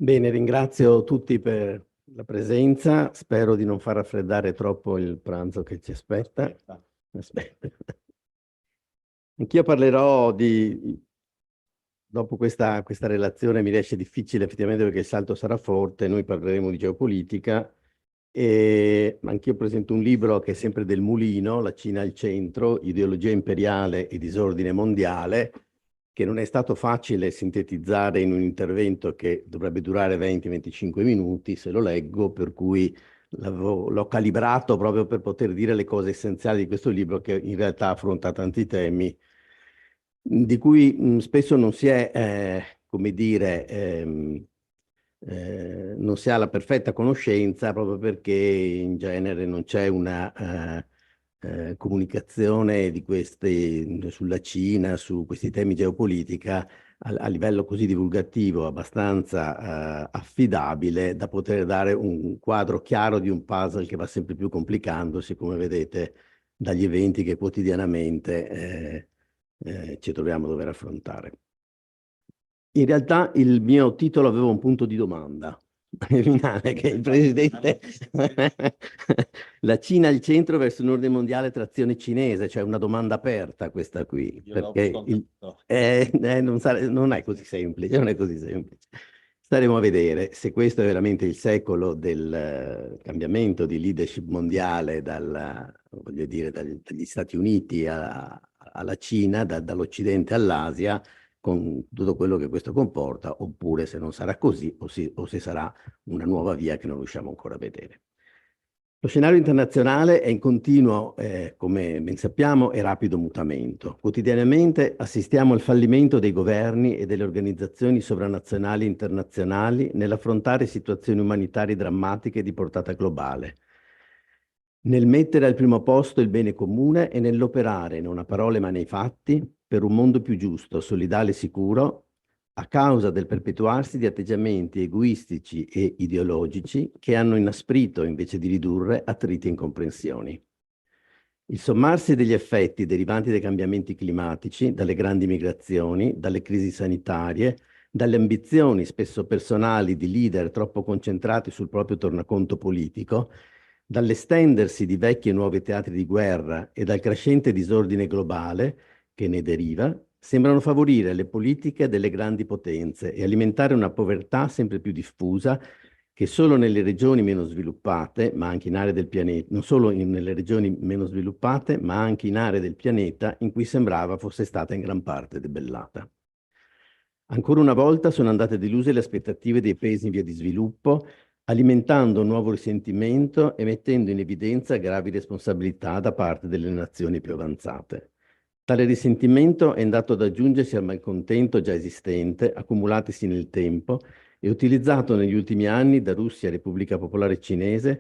Bene, ringrazio tutti per la presenza. Spero di non far raffreddare troppo il pranzo che ci aspetta. Aspetta. Anch'io parlerò dopo questa relazione mi riesce difficile effettivamente perché il salto sarà forte, noi parleremo di geopolitica e anch'io presento un libro che è sempre del Mulino, La Cina al centro, ideologia imperiale e disordine mondiale, che non è stato facile sintetizzare in un intervento che dovrebbe durare 20-25 minuti, se lo leggo, per cui l'ho calibrato proprio per poter dire le cose essenziali di questo libro che in realtà affronta tanti temi di cui spesso non si è, come dire, non si ha la perfetta conoscenza proprio perché in genere non c'è una comunicazione di sulla Cina, su questi temi geopolitica a livello così divulgativo, abbastanza affidabile da poter dare un quadro chiaro di un puzzle che va sempre più complicandosi, come vedete dagli eventi che quotidianamente ci troviamo a dover affrontare. In realtà il mio titolo aveva un punto di domanda finale, che il presidente la Cina al centro verso un ordine mondiale trazione cinese, cioè una domanda aperta questa qui, Io l'ho perché scontato. non è così semplice, non è così semplice. Staremo a vedere se questo è veramente il secolo del cambiamento di leadership mondiale voglio dire, dagli Stati Uniti alla Cina, dall'Occidente all'Asia, con tutto quello che questo comporta, oppure se non sarà così o se sarà una nuova via che non riusciamo ancora a vedere. Lo scenario internazionale è in continuo, come ben sappiamo, e rapido mutamento. Quotidianamente assistiamo al fallimento dei governi e delle organizzazioni sovranazionali e internazionali nell'affrontare situazioni umanitarie drammatiche di portata globale, nel mettere al primo posto il bene comune e nell'operare, non a parole ma nei fatti, per un mondo più giusto, solidale e sicuro, a causa del perpetuarsi di atteggiamenti egoistici e ideologici che hanno inasprito invece di ridurre attriti e incomprensioni. Il sommarsi degli effetti derivanti dai cambiamenti climatici, dalle grandi migrazioni, dalle crisi sanitarie, dalle ambizioni spesso personali di leader troppo concentrati sul proprio tornaconto politico, dall'estendersi di vecchi e nuovi teatri di guerra e dal crescente disordine globale che ne deriva, sembrano favorire le politiche delle grandi potenze e alimentare una povertà sempre più diffusa che solo nelle regioni meno sviluppate, ma anche in aree del pianeta, non solo nelle regioni meno sviluppate, ma anche in aree del pianeta in cui sembrava fosse stata in gran parte debellata. Ancora una volta sono andate deluse le aspettative dei paesi in via di sviluppo, alimentando un nuovo risentimento e mettendo in evidenza gravi responsabilità da parte delle nazioni più avanzate. Tale risentimento è andato ad aggiungersi al malcontento già esistente, accumulatisi nel tempo e utilizzato negli ultimi anni da Russia e Repubblica Popolare Cinese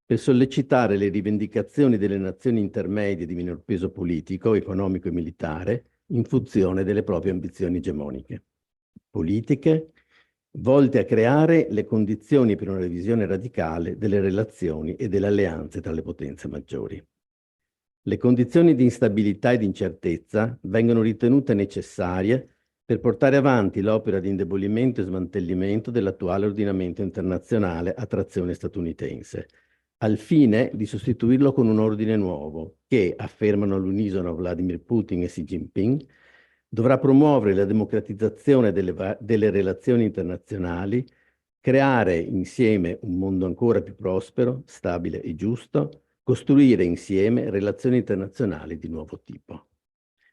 per sollecitare le rivendicazioni delle nazioni intermedie di minor peso politico, economico e militare in funzione delle proprie ambizioni egemoniche. Politiche volte a creare le condizioni per una revisione radicale delle relazioni e delle alleanze tra le potenze maggiori. Le condizioni di instabilità e di incertezza vengono ritenute necessarie per portare avanti l'opera di indebolimento e smantellamento dell'attuale ordinamento internazionale a trazione statunitense, al fine di sostituirlo con un ordine nuovo che, affermano all'unisono Vladimir Putin e Xi Jinping, dovrà promuovere la democratizzazione delle relazioni internazionali, creare insieme un mondo ancora più prospero, stabile e giusto, costruire insieme relazioni internazionali di nuovo tipo.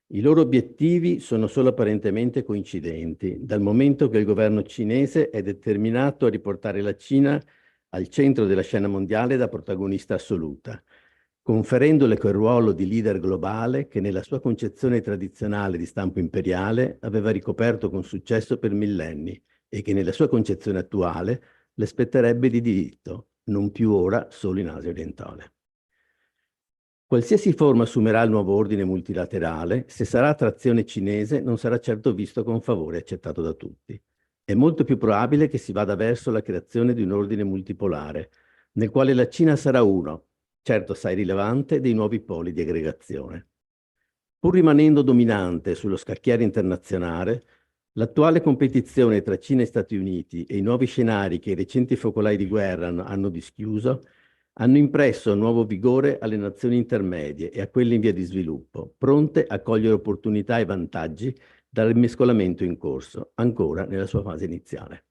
I loro obiettivi sono solo apparentemente coincidenti, dal momento che il governo cinese è determinato a riportare la Cina al centro della scena mondiale da protagonista assoluta, conferendole quel ruolo di leader globale che nella sua concezione tradizionale di stampo imperiale aveva ricoperto con successo per millenni e che nella sua concezione attuale le spetterebbe di diritto, non più ora solo in Asia orientale. Qualsiasi forma assumerà il nuovo ordine multilaterale, se sarà a trazione cinese, non sarà certo visto con favore e accettato da tutti. È molto più probabile che si vada verso la creazione di un ordine multipolare, nel quale la Cina sarà uno, certo assai rilevante, dei nuovi poli di aggregazione. Pur rimanendo dominante sullo scacchiere internazionale, L'attuale competizione tra Cina e Stati Uniti e i nuovi scenari che i recenti focolai di guerra hanno dischiuso hanno impresso nuovo vigore alle nazioni intermedie e a quelle in via di sviluppo, pronte a cogliere opportunità e vantaggi dal rimescolamento in corso, ancora nella sua fase iniziale.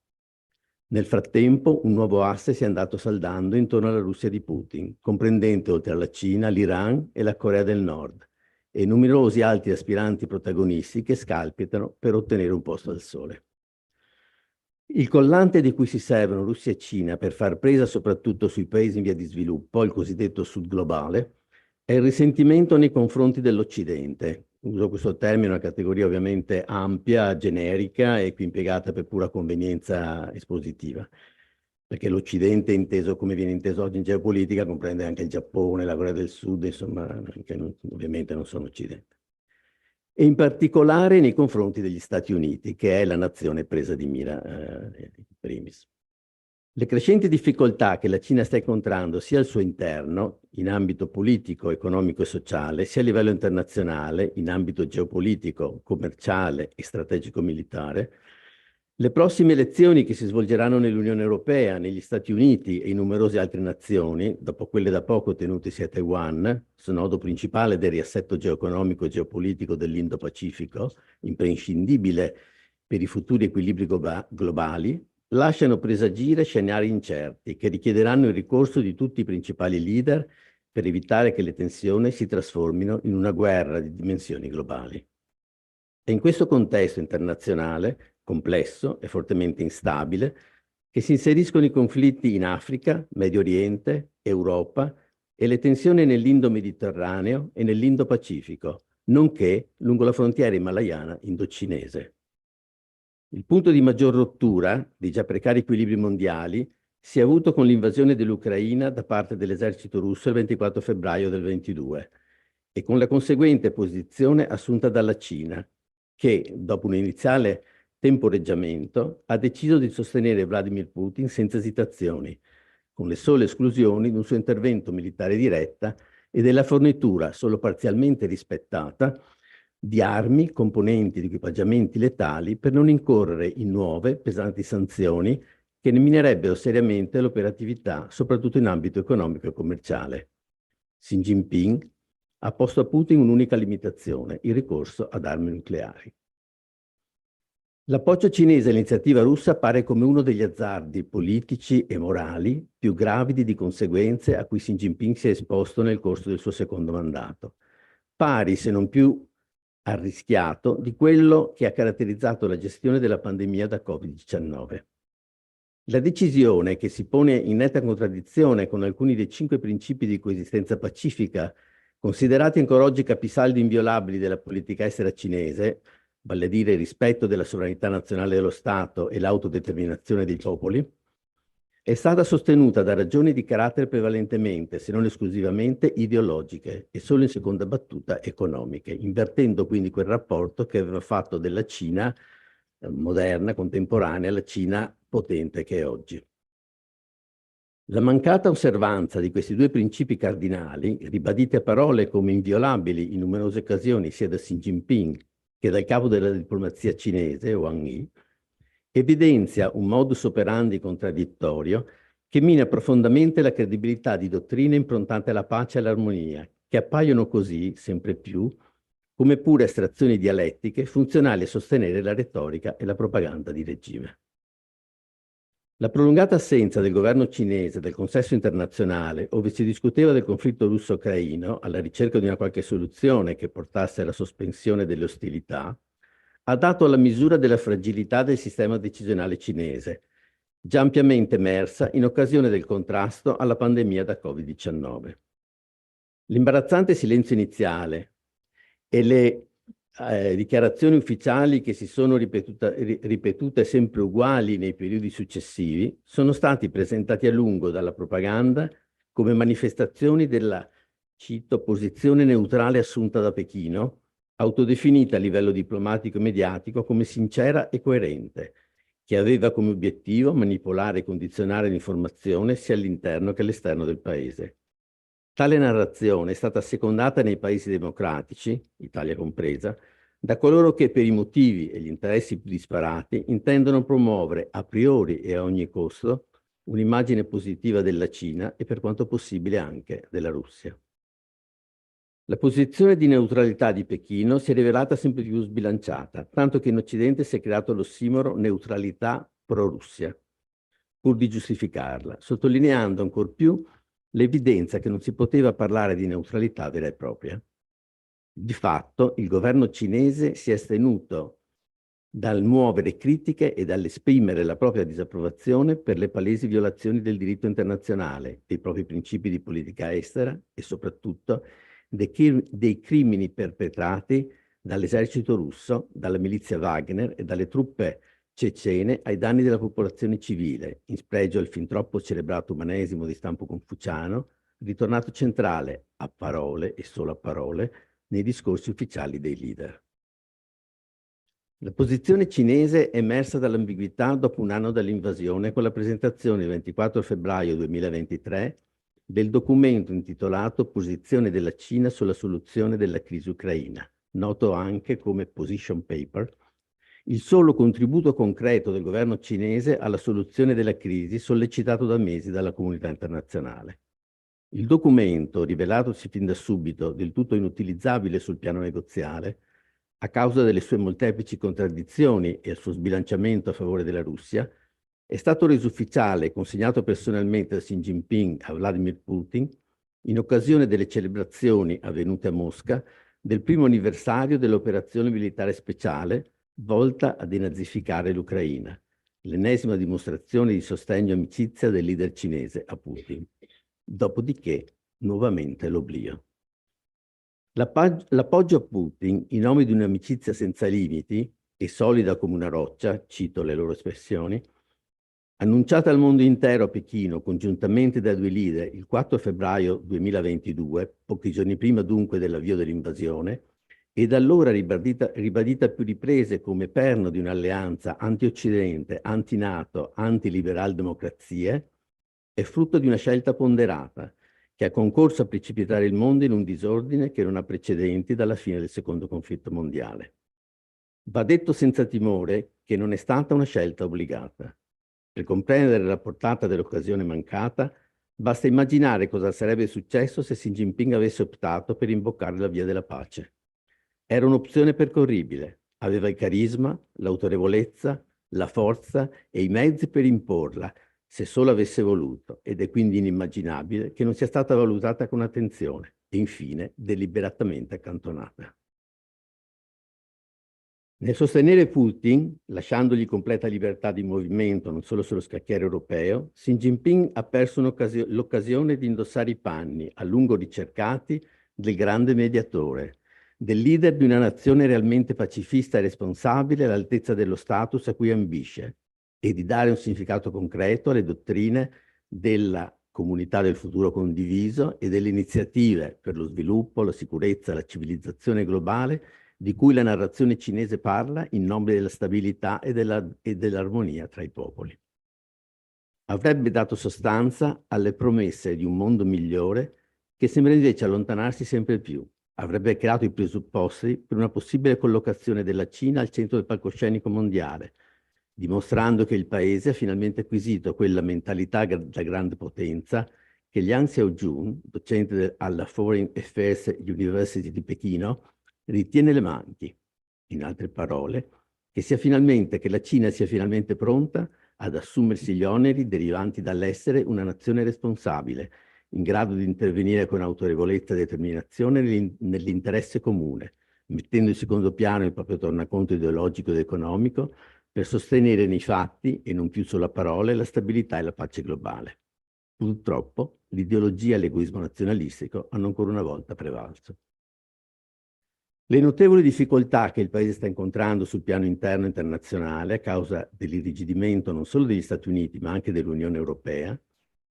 Nel frattempo, un nuovo asse si è andato saldando intorno alla Russia di Putin, comprendente oltre alla Cina, l'Iran e la Corea del Nord, e numerosi altri aspiranti protagonisti che scalpitano per ottenere un posto al sole. Il collante di cui si servono Russia e Cina per far presa soprattutto sui paesi in via di sviluppo, il cosiddetto sud globale, è il risentimento nei confronti dell'Occidente. Uso questo termine, una categoria ovviamente ampia, generica e qui impiegata per pura convenienza espositiva, perché l'Occidente, inteso come viene inteso oggi in geopolitica, comprende anche il Giappone, la Corea del Sud, insomma, che ovviamente non sono Occidente. E in particolare nei confronti degli Stati Uniti, che è la nazione presa di mira in primis. Le crescenti difficoltà che la Cina sta incontrando sia al suo interno, in ambito politico, economico e sociale, sia a livello internazionale, in ambito geopolitico, commerciale e strategico-militare, le prossime elezioni che si svolgeranno nell'Unione Europea, negli Stati Uniti e in numerose altre nazioni, dopo quelle da poco tenutesi a Taiwan, snodo principale del riassetto geoeconomico e geopolitico dell'Indo-Pacifico, imprescindibile per i futuri equilibri globali, lasciano presagire scenari incerti che richiederanno il ricorso di tutti i principali leader per evitare che le tensioni si trasformino in una guerra di dimensioni globali. È in questo contesto internazionale, complesso e fortemente instabile, che si inseriscono i conflitti in Africa, Medio Oriente, Europa e le tensioni nell'Indo-Mediterraneo e nell'Indo-Pacifico, nonché lungo la frontiera himalayana indocinese. Il punto di maggior rottura dei già precari equilibri mondiali si è avuto con l'invasione dell'Ucraina da parte dell'esercito russo il 24 febbraio del 22 e con la conseguente posizione assunta dalla Cina, che, dopo un iniziale temporeggiamento, ha deciso di sostenere Vladimir Putin senza esitazioni, con le sole esclusioni di un suo intervento militare diretta e della fornitura, solo parzialmente rispettata, di armi, componenti ed equipaggiamenti letali per non incorrere in nuove pesanti sanzioni che ne minerebbero seriamente l'operatività, soprattutto in ambito economico e commerciale. Xi Jinping ha posto a Putin un'unica limitazione, il ricorso ad armi nucleari. L'appoggio cinese all'iniziativa russa appare come uno degli azzardi politici e morali più gravidi di conseguenze a cui Xi Jinping si è esposto nel corso del suo secondo mandato, pari se non più arrischiato di quello che ha caratterizzato la gestione della pandemia da Covid-19. La decisione, che si pone in netta contraddizione con alcuni dei 5 principi di coesistenza pacifica, considerati ancora oggi capisaldi inviolabili della politica estera cinese, vale a dire il rispetto della sovranità nazionale dello Stato e l'autodeterminazione dei popoli, è stata sostenuta da ragioni di carattere prevalentemente, se non esclusivamente, ideologiche e solo in seconda battuta economiche, invertendo quindi quel rapporto che aveva fatto della Cina moderna, contemporanea, la Cina potente che è oggi. La mancata osservanza di questi due principi cardinali, ribaditi a parole come inviolabili in numerose occasioni sia da Xi Jinping che dal capo della diplomazia cinese, Wang Yi, evidenzia un modus operandi contraddittorio che mina profondamente la credibilità di dottrine improntate alla pace e all'armonia, che appaiono così, sempre più, come pure astrazioni dialettiche funzionali a sostenere la retorica e la propaganda di regime. La prolungata assenza del governo cinese del consesso internazionale, ove si discuteva del conflitto russo-ucraino alla ricerca di una qualche soluzione che portasse alla sospensione delle ostilità, ha dato la misura della fragilità del sistema decisionale cinese, già ampiamente emersa in occasione del contrasto alla pandemia da Covid-19. L'imbarazzante silenzio iniziale e le dichiarazioni ufficiali che si sono ripetute sempre uguali nei periodi successivi sono stati presentati a lungo dalla propaganda come manifestazioni della, cito, posizione neutrale assunta da Pechino, autodefinita a livello diplomatico e mediatico come sincera e coerente, che aveva come obiettivo manipolare e condizionare l'informazione sia all'interno che all'esterno del paese. Tale narrazione è stata assecondata nei paesi democratici, Italia compresa, da coloro che per i motivi e gli interessi più disparati intendono promuovere a priori e a ogni costo un'immagine positiva della Cina e per quanto possibile anche della Russia. La posizione di neutralità di Pechino si è rivelata sempre più sbilanciata, tanto che in Occidente si è creato l'ossimoro neutralità pro-Russia, pur di giustificarla, sottolineando ancor più l'evidenza che non si poteva parlare di neutralità vera e propria. Di fatto, il governo cinese si è astenuto dal muovere critiche e dall'esprimere la propria disapprovazione per le palesi violazioni del diritto internazionale, dei propri principi di politica estera e soprattutto dei crimini perpetrati dall'esercito russo, dalla milizia Wagner e dalle truppe cecene ai danni della popolazione civile, in spregio al fin troppo celebrato umanesimo di stampo confuciano, ritornato centrale a parole e solo a parole nei discorsi ufficiali dei leader. La posizione cinese è emersa dall'ambiguità dopo un anno dall'invasione con la presentazione il 24 febbraio 2023 del documento intitolato Posizione della Cina sulla soluzione della crisi ucraina, noto anche come Position Paper, il solo contributo concreto del governo cinese alla soluzione della crisi sollecitato da mesi dalla comunità internazionale. Il documento, rivelatosi fin da subito del tutto inutilizzabile sul piano negoziale, a causa delle sue molteplici contraddizioni e il suo sbilanciamento a favore della Russia, è stato reso ufficiale e consegnato personalmente da Xi Jinping a Vladimir Putin in occasione delle celebrazioni avvenute a Mosca del primo anniversario dell'operazione militare speciale volta a denazificare l'Ucraina, l'ennesima dimostrazione di sostegno e amicizia del leader cinese a Putin. Dopodiché, nuovamente l'oblio. L'appoggio a Putin in nome di un'amicizia senza limiti e solida come una roccia, cito le loro espressioni, annunciata al mondo intero a Pechino congiuntamente dai due leader il 4 febbraio 2022, pochi giorni prima dunque dell'avvio dell'invasione, e da allora ribadita a più riprese come perno di un'alleanza anti-Occidente, anti-NATO, anti-liberal democrazie, è frutto di una scelta ponderata che ha concorso a precipitare il mondo in un disordine che non ha precedenti dalla fine del secondo conflitto mondiale. Va detto senza timore che non è stata una scelta obbligata. Per comprendere la portata dell'occasione mancata, basta immaginare cosa sarebbe successo se Xi Jinping avesse optato per imboccare la via della pace. Era un'opzione percorribile, aveva il carisma, l'autorevolezza, la forza e i mezzi per imporla, se solo avesse voluto, ed è quindi inimmaginabile che non sia stata valutata con attenzione e infine deliberatamente accantonata. Nel sostenere Putin, lasciandogli completa libertà di movimento non solo sullo scacchiere europeo, Xi Jinping ha perso l'occasione di indossare i panni, a lungo ricercati, del grande mediatore, del leader di una nazione realmente pacifista e responsabile all'altezza dello status a cui ambisce, e di dare un significato concreto alle dottrine della comunità del futuro condiviso e delle iniziative per lo sviluppo, la sicurezza, la civilizzazione globale di cui la narrazione cinese parla in nome della stabilità e dell'armonia tra i popoli. Avrebbe dato sostanza alle promesse di un mondo migliore che sembra invece allontanarsi sempre più. Avrebbe creato i presupposti per una possibile collocazione della Cina al centro del palcoscenico mondiale, dimostrando che il paese ha finalmente acquisito quella mentalità da grande potenza che Liang Xiaojun, docente alla Foreign Affairs University di Pechino, ritiene le manchi. In altre parole, che la Cina sia finalmente pronta ad assumersi gli oneri derivanti dall'essere una nazione responsabile, in grado di intervenire con autorevolezza e determinazione nell'interesse comune, mettendo in secondo piano il proprio tornaconto ideologico ed economico per sostenere nei fatti, e non più solo a parole, la stabilità e la pace globale. Purtroppo, l'ideologia e l'egoismo nazionalistico hanno ancora una volta prevalso. Le notevoli difficoltà che il Paese sta incontrando sul piano interno e internazionale a causa dell'irrigidimento non solo degli Stati Uniti ma anche dell'Unione Europea,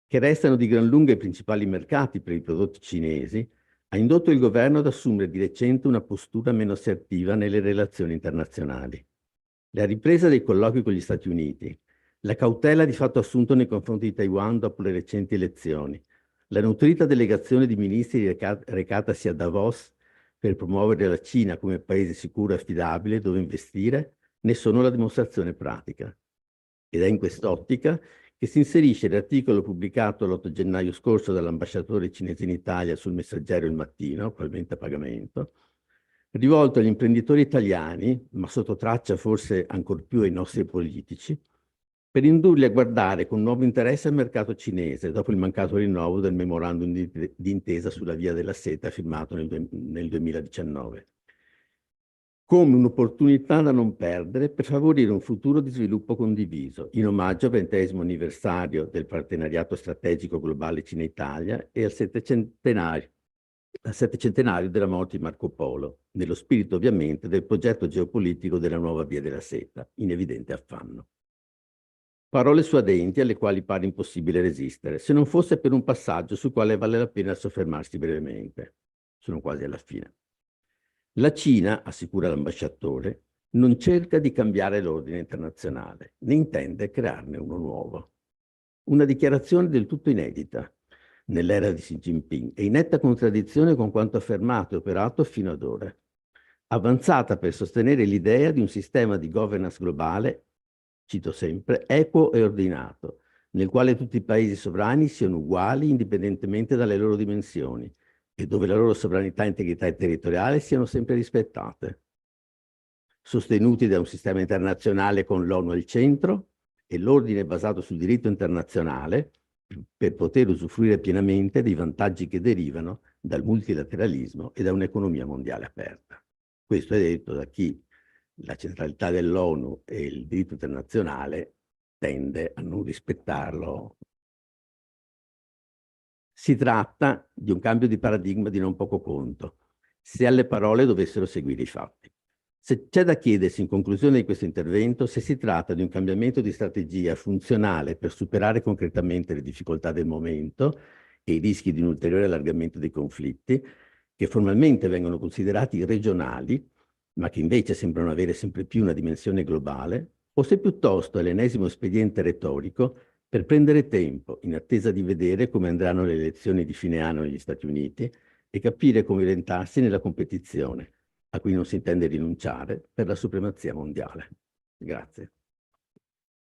che restano di gran lunga i principali mercati per i prodotti cinesi, ha indotto il governo ad assumere di recente una postura meno assertiva nelle relazioni internazionali. La ripresa dei colloqui con gli Stati Uniti, la cautela di fatto assunta nei confronti di Taiwan dopo le recenti elezioni, la nutrita delegazione di ministri recatasi a Davos per promuovere la Cina come paese sicuro e affidabile dove investire, ne sono la dimostrazione pratica. Ed è in quest'ottica che si inserisce l'articolo pubblicato l'8 gennaio scorso dall'ambasciatore cinese in Italia sul Messaggero Il Mattino, probabilmente a pagamento, rivolto agli imprenditori italiani, ma sotto traccia forse ancor più ai nostri politici, per indurli a guardare con nuovo interesse al mercato cinese dopo il mancato rinnovo del memorandum di intesa sulla Via della Seta firmato nel 2019, come un'opportunità da non perdere per favorire un futuro di sviluppo condiviso, in omaggio al 20° anniversario del partenariato strategico globale Cina-Italia e al 7º della morte di Marco Polo, nello spirito ovviamente del progetto geopolitico della nuova Via della Seta, in evidente affanno. Parole suadenti alle quali pare impossibile resistere, se non fosse per un passaggio sul quale vale la pena soffermarsi brevemente. Sono quasi alla fine. La Cina, assicura l'ambasciatore, non cerca di cambiare l'ordine internazionale, né intende crearne uno nuovo. Una dichiarazione del tutto inedita nell'era di Xi Jinping e in netta contraddizione con quanto affermato e operato fino ad ora, avanzata per sostenere l'idea di un sistema di governance globale, cito sempre, equo e ordinato, nel quale tutti i paesi sovrani siano uguali indipendentemente dalle loro dimensioni e dove la loro sovranità e integrità territoriale siano sempre rispettate, sostenuti da un sistema internazionale con l'ONU al centro e l'ordine basato sul diritto internazionale per poter usufruire pienamente dei vantaggi che derivano dal multilateralismo e da un'economia mondiale aperta. Questo è detto da chi la centralità dell'ONU e il diritto internazionale tende a non rispettarlo. Si tratta di un cambio di paradigma di non poco conto, se alle parole dovessero seguire i fatti. Se c'è da chiedersi in conclusione di questo intervento se si tratta di un cambiamento di strategia funzionale per superare concretamente le difficoltà del momento e i rischi di un ulteriore allargamento dei conflitti, che formalmente vengono considerati regionali, ma che invece sembrano avere sempre più una dimensione globale, o se piuttosto è l'ennesimo espediente retorico per prendere tempo, in attesa di vedere come andranno le elezioni di fine anno negli Stati Uniti e capire come orientarsi nella competizione, a cui non si intende rinunciare, per la supremazia mondiale. Grazie.